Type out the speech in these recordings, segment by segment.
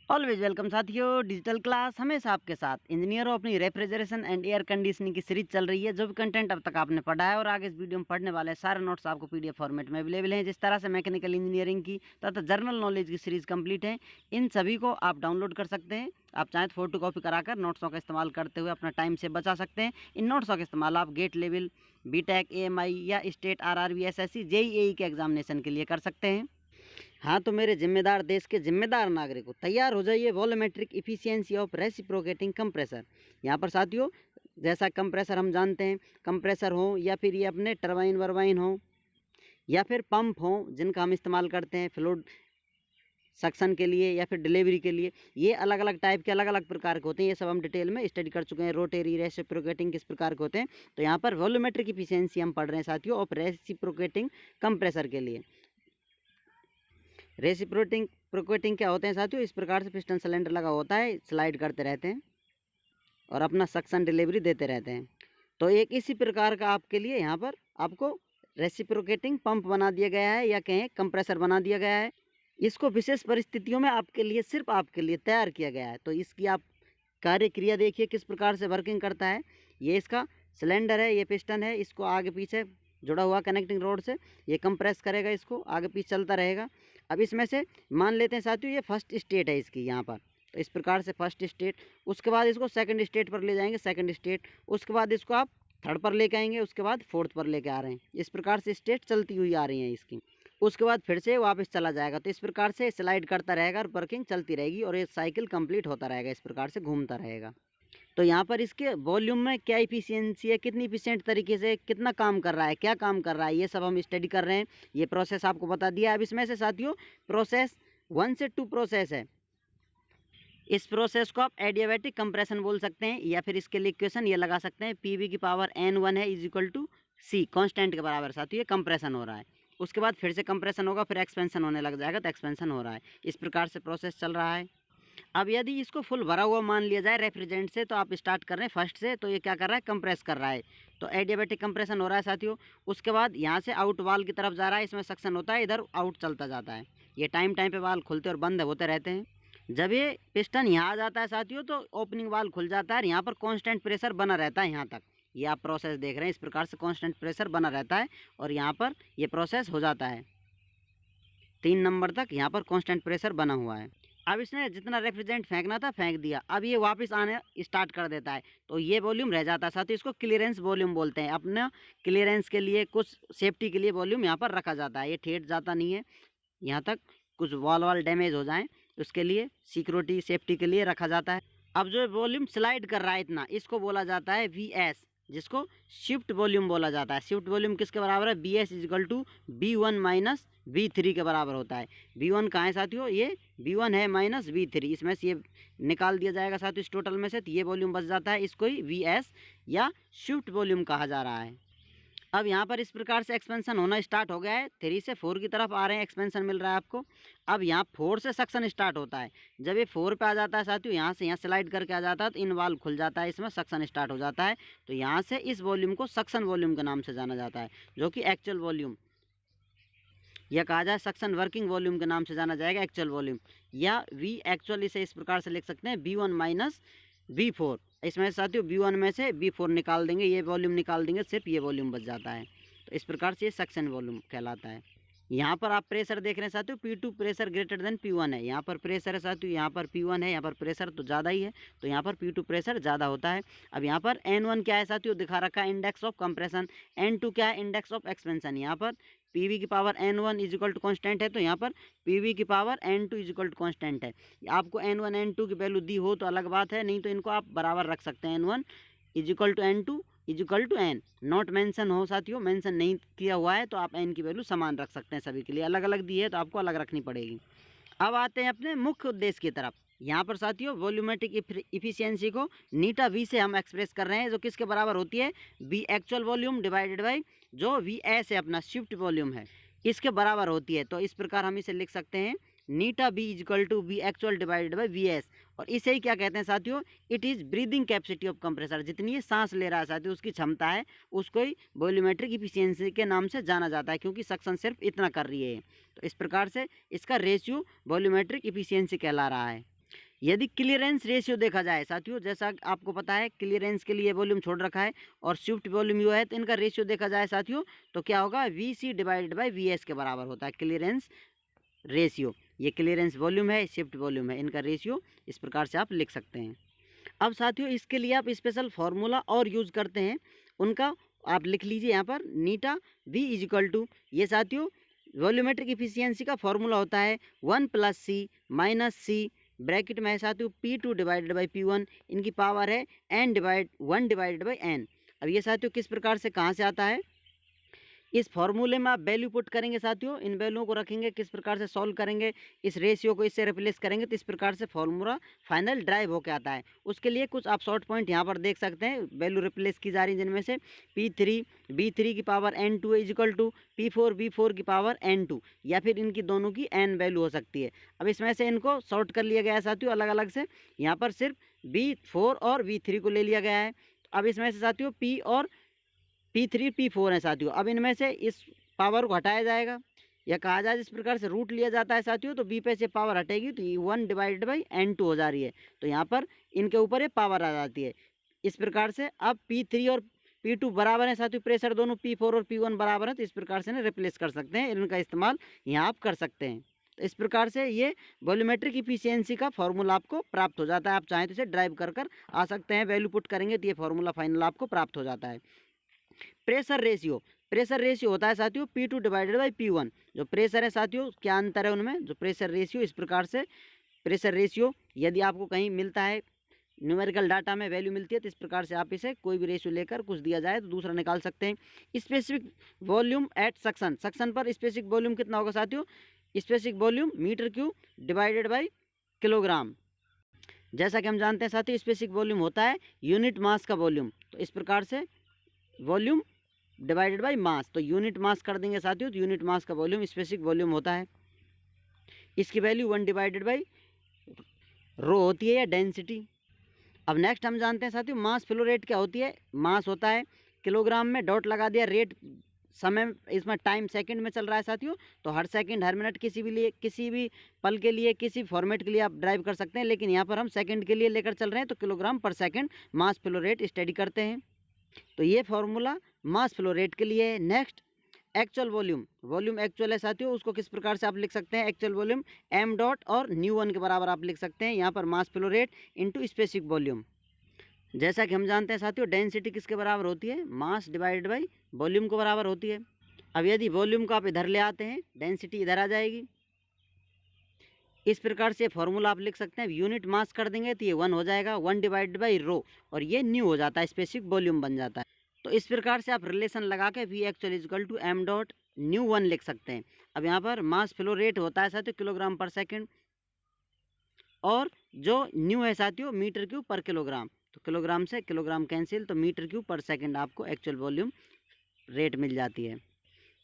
Always welcome साथियों। Digital class हमेशा आपके साथ। इंजीनियरों अपनी रेफ्रिजरेशन एंड एयर कंडीशनिंग की सीरीज चल रही है। जो भी कंटेंट अब तक आपने पढ़ा है और आगे इस वीडियो में पढ़ने वाले सारे नोट्स आपको पीडीएफ फॉर्मेट में अवेलेबल हैं। जिस तरह से मैकेनिकल इंजीनियरिंग की तथा जनरल नॉलेज की सीरीज कंप्लीट है, इन सभी को आप डाउनलोड कर सकते हैं। आप चाहें तो फोटो कॉपी कराकर नोट्सों का इस्तेमाल करते हुए अपना टाइम से बचा सकते हैं। इन नोट्सों का इस्तेमाल आप गेट लेवल, बीटेक, एएमआई या स्टेट आरआरबी, एसएससी, जेईई के एग्जामिनेशन के लिए कर सकते हैं। हाँ, तो मेरे जिम्मेदार देश के जिम्मेदार नागरिकों, तैयार हो जाइए volumetric efficiency of reciprocating compressor. यहाँ पर साथियों, जैसा कंप्रेसर हम जानते हैं, कंप्रेसर हो या फिर ये अपने टरबाइन वर्बाइन हो या फिर पंप हो जिनका हम इस्तेमाल करते हैं फ्लूइड सक्शन के लिए या फिर डिलीवरी के लिए, ये अलग अलग टाइप के अलग अलग प्रकार के होते हैं। ये सब हम डिटेल में स्टडी कर चुके हैं। रोटेरी, रेसिप्रोकेटिंग किस प्रकार के होते हैं। तो यहाँ पर वॉल्यूमेट्रिक इफिशियंसी हम पढ़ रहे हैं साथियों ऑफ रेसिप्रोकेटिंग कंप्रेसर के लिए। रेसिप्रोकेटिंग क्या होते हैं साथियों? इस प्रकार से पिस्टन सिलेंडर लगा होता है, स्लाइड करते रहते हैं और अपना सक्शन डिलीवरी देते रहते हैं। तो एक इसी प्रकार का आपके लिए यहाँ पर आपको रेसिप्रोकेटिंग पंप बना दिया गया है या कहें कंप्रेसर बना दिया गया है। इसको विशेष परिस्थितियों में आपके लिए, सिर्फ आपके लिए तैयार किया गया है। तो इसकी आप कार्य क्रिया देखिए किस प्रकार से वर्किंग करता है। ये इसका सिलेंडर है, ये पिस्टन है, इसको आगे पीछे जुड़ा हुआ कनेक्टिंग रोड से ये कंप्रेस करेगा, इसको आगे पीछे चलता रहेगा। अब इसमें से मान लेते हैं साथियों ये फर्स्ट स्टेट है इसकी यहाँ पर। तो इस प्रकार से फर्स्ट स्टेट, उसके बाद इसको सेकंड स्टेट पर ले जाएंगे, सेकंड स्टेट, उसके बाद इसको आप थर्ड पर लेके आएंगे, उसके बाद फोर्थ पर लेके आ रहे हैं। इस प्रकार से स्टेट चलती हुई आ रही हैं इसकी। उसके बाद फिर से वापस चला जाएगा। तो इस प्रकार से स्लाइड करता रहेगा और वर्किंग चलती रहेगी और ये साइकिल कंप्लीट होता रहेगा, इस प्रकार से घूमता रहेगा। तो यहाँ पर इसके वॉल्यूम में क्या इफिशियंसी है, कितनी इफिशिएंट तरीके से कितना काम कर रहा है, क्या काम कर रहा है, ये सब हम स्टडी कर रहे हैं। ये प्रोसेस आपको बता दिया। अब इसमें से साथियों प्रोसेस 1 से 2 प्रोसेस है। इस प्रोसेस को आप एडियाबैटिक कंप्रेशन बोल सकते हैं या फिर इसके लिए इक्वेशन ये लगा सकते हैं, पी वी की पावर n1 है is equal to C, constant के बराबर साथियों ये कंप्रेशन हो रहा है। उसके बाद फिर से कंप्रेशन होगा, फिर एक्सपेंशन होने लग जाएगा, तो एक्सपेंशन हो रहा है। इस प्रकार से प्रोसेस चल रहा है। अब यदि इसको फुल भरा हुआ मान लिया जाए रेफ्रिजरेंट से, तो आप स्टार्ट कर रहे हैं फर्स्ट से, तो ये क्या कर रहा है, कंप्रेस कर रहा है। तो एडियाबैटिक कंप्रेशन हो रहा है साथियों। उसके बाद यहाँ से आउट वाल की तरफ जा रहा है, इसमें सक्शन होता है, इधर आउट चलता जाता है। ये टाइम टाइम पे वाल खुलते और बंद होते रहते हैं। जब ये पिस्टन यहाँ आ जाता है साथियों, तो ओपनिंग वाल खुल जाता है और यहाँ पर कांस्टेंट प्रेशर बना रहता है यहाँ तक। ये आप प्रोसेस देख रहे हैं, इस प्रकार से कांस्टेंट प्रेशर बना रहता है और यहाँ पर ये प्रोसेस हो जाता है। 3 नंबर तक यहाँ पर कांस्टेंट प्रेशर बना हुआ है। अब इसने जितना रेफ्रिजरेंट फेंकना था फेंक दिया। अब ये वापस आने स्टार्ट कर देता है, तो ये वॉल्यूम रह जाता है साथ ही। इसको क्लियरेंस वॉल्यूम बोलते हैं। अपना क्लियरेंस के लिए, कुछ सेफ्टी के लिए वॉल्यूम यहाँ पर रखा जाता है। ये ठेठ जाता नहीं है यहाँ तक, कुछ वॉल डैमेज हो जाए उसके लिए सिक्योरिटी सेफ्टी के लिए रखा जाता है। अब जो वॉल्यूम स्लाइड कर रहा है इतना, इसको बोला जाता है वी एस, जिसको शिफ्ट वॉल्यूम बोला जाता है। शिफ्ट वॉल्यूम किसके बराबर है? V S is equal to B1 minus V3 के बराबर होता है। B1 कहाँ है साथियों? ये B1 है माइनस V3, इसमें से ये निकाल दिया जाएगा साथियों इस टोटल में से, तो ये वॉल्यूम बच जाता है। इसको ही VS या शिफ्ट वॉल्यूम कहा जा रहा है। अब यहाँ पर इस प्रकार से एक्सपेंशन होना स्टार्ट हो गया है। 3 से 4 की तरफ आ रहे हैं, एक्सपेंशन मिल रहा है आपको। अब यहाँ 4 से सक्शन स्टार्ट होता है। जब ये 4 पे आ जाता है साथियों, यहाँ से यहाँ स्लाइड करके आ जाता है, तो इन वाल्व खुल जाता है, इसमें सक्शन स्टार्ट हो जाता है। तो यहाँ से इस वॉल्यूम को सक्शन वॉल्यूम के नाम से जाना जाता है, जो कि एक्चुअल वॉल्यूम या कहा जाए सक्शन वर्किंग वॉल्यूम के नाम से जाना जाएगा, एक्चुअल वॉल्यूम। या वी एक्चुअल इसे इस प्रकार से लिख सकते हैं, B1 माइनस V4। इसमें साथियों B1 में से B4 निकाल देंगे, ये वॉल्यूम निकाल देंगे, सिर्फ ये वॉल्यूम बच जाता है। तो इस प्रकार से ये सक्शन वॉल्यूम कहलाता है। यहाँ पर आप प्रेशर देख रहे हैं साथियों, P2 pressure greater than P1 है। यहाँ पर प्रेशर है साथियों, यहाँ पर P1 है, यहाँ पर प्रेशर तो ज़्यादा ही है, तो यहाँ पर P2 प्रेशर ज़्यादा होता है। अब यहाँ पर N1 क्या है साथियों? दिखा रखा है इंडेक्स ऑफ कंप्रेशन। N2 क्या है? Index of expansion. यहाँ पर PV की power N1 is equal to constant है, तो यहाँ पर PV की power N2 is equal to constant है। आपको N1 N2 की वैल्यू दी हो तो अलग बात है, नहीं तो इनको आप बराबर रख सकते हैं। N1 is equal to N2 is equal to N। Not mention हो साथियों, मेंशन नहीं किया हुआ है, तो आप N की वैल्यू समान रख सकते हैं। सभी के लिए अलग अलग दी है, तो आपको अलग रखनी पड़ेगी। अब आते हैं अपने मुख्य उद्देश्य की तरफ। यहाँ पर साथियों वॉल्यूमेट्रिक इफिशियंसी को नीटा V से हम एक्सप्रेस कर रहे हैं, जो किसके बराबर होती है? V actual volume divided by जो VS है, अपना शिफ्ट वॉल्यूम है, इसके बराबर होती है। तो इस प्रकार हम इसे लिख सकते हैं, eta B is equal to V actual divided by VS। और इसे ही क्या कहते हैं साथियों? It is breathing capacity of compressor. जितनी ये सांस ले रहा है साथियों, उसकी क्षमता है, उसको ही वॉल्यूमेट्रिक इफिशियंसी के नाम से जाना जाता है, क्योंकि सक्शन सिर्फ इतना कर रही है। तो इस प्रकार से इसका रेशियो वॉल्यूमेट्रिक इफिशियंसी कहला रहा है। यदि क्लियरेंस रेशियो देखा जाए साथियों, जैसा आपको पता है क्लियरेंस के लिए वॉल्यूम छोड़ रखा है और शिफ्ट वॉल्यूम यू है, तो इनका रेशियो देखा जाए साथियों तो क्या होगा, VC डिवाइडेड बाई VS के बराबर होता है क्लियरेंस रेशियो। ये क्लियरेंस वॉल्यूम है, शिफ्ट वॉल्यूम है, इनका रेशियो इस प्रकार से आप लिख सकते हैं। अब साथियों इसके लिए आप स्पेशल फार्मूला और यूज़ करते हैं, उनका आप लिख लीजिए यहाँ पर नीटा V इज इक्वल टू, ये साथियों वॉल्यूमेट्रिक इफिशियंसी का फॉर्मूला होता है 1 + C - C ब्रैकेट में है साथियों P2 डिवाइडेड बाई P1, इनकी पावर है n/1 डिवाइडेड बाई n। अब ये साथियों किस प्रकार से कहाँ से आता है, इस फॉर्मूले में आप वैल्यू पुट करेंगे साथियों, इन वैल्यूओं को रखेंगे, किस प्रकार से सॉल्व करेंगे, इस रेशियो को इससे रिप्लेस करेंगे, तो इस प्रकार से फॉर्मूला फाइनल ड्राइव होकर आता है। उसके लिए कुछ आप शॉर्ट पॉइंट यहाँ पर देख सकते हैं, वैल्यू रिप्लेस की जा रही है, जिनमें से P3 B3 की power n2 is equal to P4 B4 की पावर n2, या फिर इनकी दोनों की n वैल्यू हो सकती है। अब इसमें से इनको शॉर्ट कर लिया गया है साथियों अलग अलग से, यहाँ पर सिर्फ B4 और B3 को ले लिया गया है। अब इसमें से साथियों P और P3 P4 है साथियों, अब इनमें से इस पावर को हटाया जाएगा, या कहा जाए जिस प्रकार से रूट लिया जाता है साथियों, तो B पे से पावर हटेगी तो ये 1 डिवाइडेड बाई n2 हो जा रही है, तो यहाँ पर इनके ऊपर ये पावर आ जाती है। इस प्रकार से अब P3 और P2 बराबर है साथियों, प्रेशर दोनों P4 और P1 बराबर है, तो इस प्रकार से रिप्लेस कर सकते हैं, इनका इस्तेमाल यहाँ आप कर सकते हैं। तो इस प्रकार से ये वॉल्यूमेट्रिक इफिशियंसी का फॉर्मूला आपको प्राप्त हो जाता है। आप चाहें तो इसे ड्राइव कर आ सकते हैं, वैल्यू पुट करेंगे तो ये फॉर्मूला फाइनल आपको प्राप्त हो जाता है। प्रेशर रेशियो होता है साथियों P2 डिवाइडेड बाई P1। जो प्रेशर है साथियों, क्या अंतर है उनमें, जो प्रेशर रेशियो, इस प्रकार से प्रेशर रेशियो यदि आपको कहीं मिलता है, न्यूमेरिकल डाटा में वैल्यू मिलती है, तो इस प्रकार से आप इसे कोई भी रेशियो लेकर कुछ दिया जाए तो दूसरा निकाल सकते हैं। स्पेसिफिक वॉल्यूम एट सक्शन पर स्पेसिफिक वॉल्यूम कितना होगा साथियों, specific volume metre cube divided by kilogram. जैसा कि हम जानते हैं साथियों स्पेसिफिक वॉल्यूम होता है यूनिट मास का वॉल्यूम, तो इस प्रकार से वॉल्यूम डिवाइडेड बाई मास, तो यूनिट मास कर देंगे साथियों, तो यूनिट मास का वॉल्यूम स्पेसिफिक वॉल्यूम होता है। इसकी वैल्यू 1 डिवाइडेड बाई रो होती है या डेंसिटी। अब नेक्स्ट हम जानते हैं साथियों मास फ्लो रेट क्या होती है। मास होता है किलोग्राम में, डॉट लगा दिया, रेट समय, इसमें टाइम सेकंड में चल रहा है साथियों, तो हर सेकंड हर मिनट किसी भी पल के लिए, किसी फॉर्मेट के लिए आप ड्राइव कर सकते हैं, लेकिन यहाँ पर हम सेकंड के लिए लेकर चल रहे हैं, तो किलोग्राम पर second mass flow rate study करते हैं। तो ये फॉर्मूला मास फ्लो रेट के लिए है। नेक्स्ट एक्चुअल वॉल्यूम एक्चुअल है साथियों, उसको किस प्रकार से आप लिख सकते हैं, एक्चुअल वॉल्यूम m डॉट और ν1 के बराबर आप लिख सकते हैं, यहाँ पर mass flow rate into specific volume. जैसा कि हम जानते हैं साथियों डेंसिटी किसके बराबर होती है, मास डिवाइडेड बाई वॉल्यूम के बराबर होती है। अब यदि वॉल्यूम को आप इधर ले आते हैं, डेंसिटी इधर आ जाएगी। इस प्रकार से फॉर्मूला आप लिख सकते हैं, यूनिट मास कर देंगे तो ये 1 हो जाएगा, 1 डिवाइडेड बाई रो, और ये न्यू हो जाता है, स्पेसिफिक वॉल्यूम बन जाता है। तो इस प्रकार से आप रिलेशन लगा के V actual equal to m dot ν1 लिख सकते हैं। अब यहाँ पर मास फ्लो रेट होता है साथियों किलोग्राम पर सेकंड, और जो न्यू है साथियों मीटर क्यूब पर किलोग्राम, तो किलोग्राम से किलोग्राम कैंसिल, तो मीटर क्यूब पर सेकंड आपको एक्चुअल वॉल्यूम रेट मिल जाती है।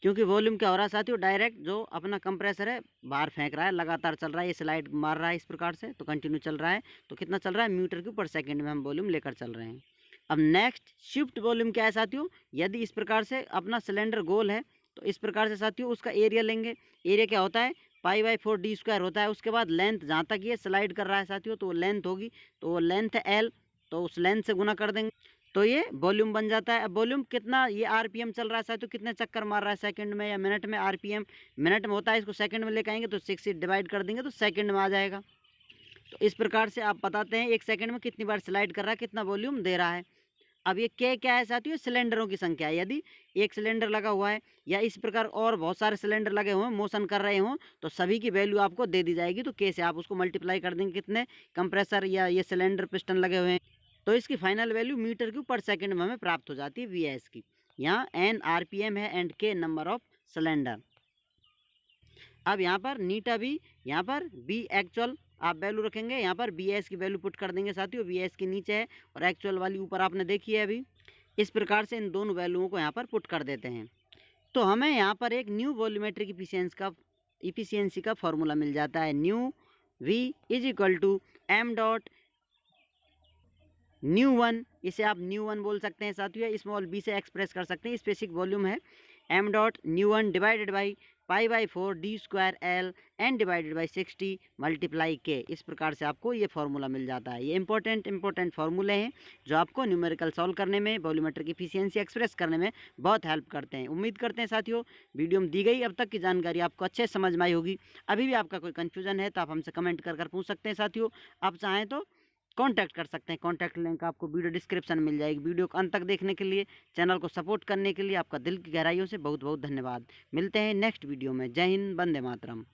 क्योंकि वॉल्यूम क्या हो रहा है साथियों, डायरेक्ट जो अपना कंप्रेसर है बाहर फेंक रहा है, लगातार चल रहा है, ये स्लाइड मार रहा है इस प्रकार से, तो कंटिन्यू चल रहा है, तो कितना चल रहा है, मीटर क्यूब पर सेकंड में हम वॉल्यूम लेकर चल रहे हैं। अब नेक्स्ट शिफ्ट वॉल्यूम क्या है साथियों, यदि इस प्रकार से अपना सिलेंडर गोल है, तो इस प्रकार से साथियों उसका एरिया लेंगे। एरिया क्या होता है, π/4d² होता है। उसके बाद लेंथ, जहाँ तक ये स्लाइड कर रहा है साथियों, तो वो लेंथ होगी, तो वो लेंथ है L, तो उस लेंथ से गुना कर देंगे, तो ये वॉल्यूम बन जाता है। अब वॉल्यूम कितना, ये आरपीएम चल रहा है साथियों, कितने चक्कर मार रहा है सेकंड में या मिनट में, आरपीएम मिनट में होता है, इसको सेकंड में लेकर आएंगे तो 6 से डिवाइड कर देंगे तो सेकंड में आ जाएगा। तो इस प्रकार से आप बताते हैं एक सेकंड में कितनी बार स्लाइड कर रहा है, कितना वॉल्यूम दे रहा है। अब ये क्या है साथियों, सिलेंडरों की संख्या है। यदि एक सिलेंडर लगा हुआ है या इस प्रकार और बहुत सारे सिलेंडर लगे हुए हैं, मोशन कर रहे हों, तो सभी की वैल्यू आपको दे दी जाएगी। तो के से आप उसको मल्टीप्लाई कर देंगे, कितने कंप्रेसर या ये सिलेंडर पिस्टन लगे हुए हैं, तो इसकी फाइनल वैल्यू मीटर क्यूब पर सेकंड में हमें प्राप्त हो जाती है VS की। यहाँ N RPM है and K number of cylinder. अब यहाँ पर नीटा भी, यहाँ पर B एक्चुअल आप वैल्यू रखेंगे, यहाँ पर VS की वैल्यू पुट कर देंगे साथियों। VS की नीचे है और एक्चुअल वाली ऊपर आपने देखी है अभी। इस प्रकार से इन दोनों वैल्यूओं को यहाँ पर पुट कर देते हैं, तो हमें यहाँ पर एक न्यू वॉल्यूमेट्रिक इफिशियंसी का फॉर्मूला मिल जाता है। Nu V is equal to m dot ν1, इसे आप ν1 बोल सकते हैं साथियों, स्मॉल b से एक्सप्रेस कर सकते हैं। स्पेसिफिक वॉल्यूम है m dot ν1 divided by π/4 d² L n divided by 60 multiply k। इस प्रकार से आपको ये फार्मूला मिल जाता है। ये इंपॉर्टेंट फार्मूले हैं जो आपको न्यूमेरिकल सॉल्व करने में, वॉल्यूमेट्रिक एफिशिएंसी एक्सप्रेस करने में बहुत हेल्प करते हैं। उम्मीद करते हैं साथियों वीडियो में दी गई अब तक की जानकारी आपको अच्छे से समझ में आई होगी। अभी भी आपका कोई कन्फ्यूजन है तो आप हमसे कमेंट कर पूछ सकते हैं साथियों। आप चाहें तो कांटेक्ट कर सकते हैं। कांटेक्ट लिंक आपको वीडियो डिस्क्रिप्शन में मिल जाएगी। वीडियो को अंत तक देखने के लिए, चैनल को सपोर्ट करने के लिए आपका दिल की गहराइयों से बहुत बहुत धन्यवाद। मिलते हैं नेक्स्ट वीडियो में। जय हिंद, वंदे मातरम।